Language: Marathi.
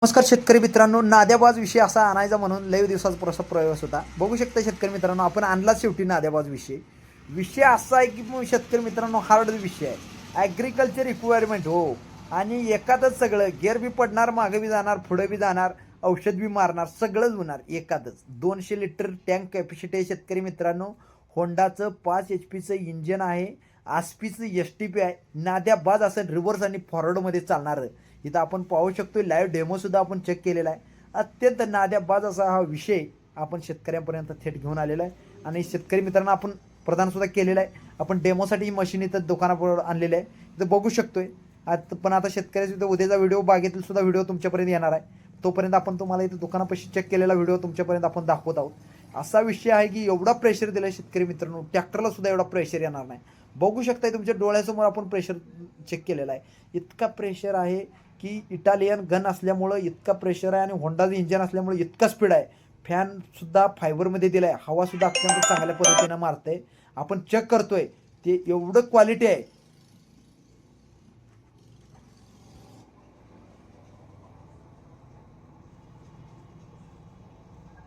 नमस्कार शेतकरी मित्रांनो, नाद्याबाज विषय असा आणायचा म्हणून लय दिवसाचा प्रयास होता. बघू शकता शेतकरी मित्रांनो, आपण आणलाच शेवटी नाद्याबाज विषय असा आहे की शेतकरी मित्रांनो हार्ड विषय आहे. ॲग्रिकल्चर रिक्वायरमेंट हो, आणि एकातच सगळं गेअर बी पडणार, मागे बी जाणार, पुढे बी जाणार, औषध बी मारणार, सगळंच होणार एकातच. 200 लिटर टँक कॅपॅसिटी आहे शेतकरी मित्रांनो. होंडाचं 5 HP इंजिन आहे. आस्पीचं STP आहे. नाद्याबाज असं रिव्हर्स आणि फॉरवर्डमध्ये चालणारं. इथं आपण पाहू शकतो, लाईव्ह डेमोसुद्धा आपण चेक केलेला आहे. अत्यंत नाद्याबाज असा हा विषय आपण शेतकऱ्यांपर्यंत थेट घेऊन आलेला आहे. आणि शेतकरी मित्रांना आपण प्रदानसुद्धा केलेला आहे. आपण डेमोसाठी ही मशीन इथं दुकानावर आणलेली आहे, इथं बघू शकतोय. पण आता शेतकऱ्याचा उद्याचा व्हिडिओ बागेतील सुद्धा व्हिडिओ तुमच्यापर्यंत येणार आहे. तोपर्यंत आपण तुम्हाला इथं दुकानापाशी चेक केलेला व्हिडिओ तुमच्यापर्यंत आपण दाखवत आहोत. असा विषय आहे की एवढा प्रेशर दिला शेतकरी मित्रांनो, ट्रॅक्टरला सुद्धा एवढा प्रेशर येणार नाही. बघू शकताय तुमच्या डोळ्यासमोर आपण प्रेशर चेक केलेला आहे. इतका प्रेशर आहे की इटालियन गन असल्यामुळं इतका प्रेशर आहे, आणि होंडाचं इंजन असल्यामुळे इतका स्पीड आहे. फॅनसुद्धा फायबरमध्ये दिला आहे, हवासुद्धा अत्यंत चांगल्या पद्धतीनं मारतंय. आपण चेक करतोय ते एवढं क्वालिटी आहे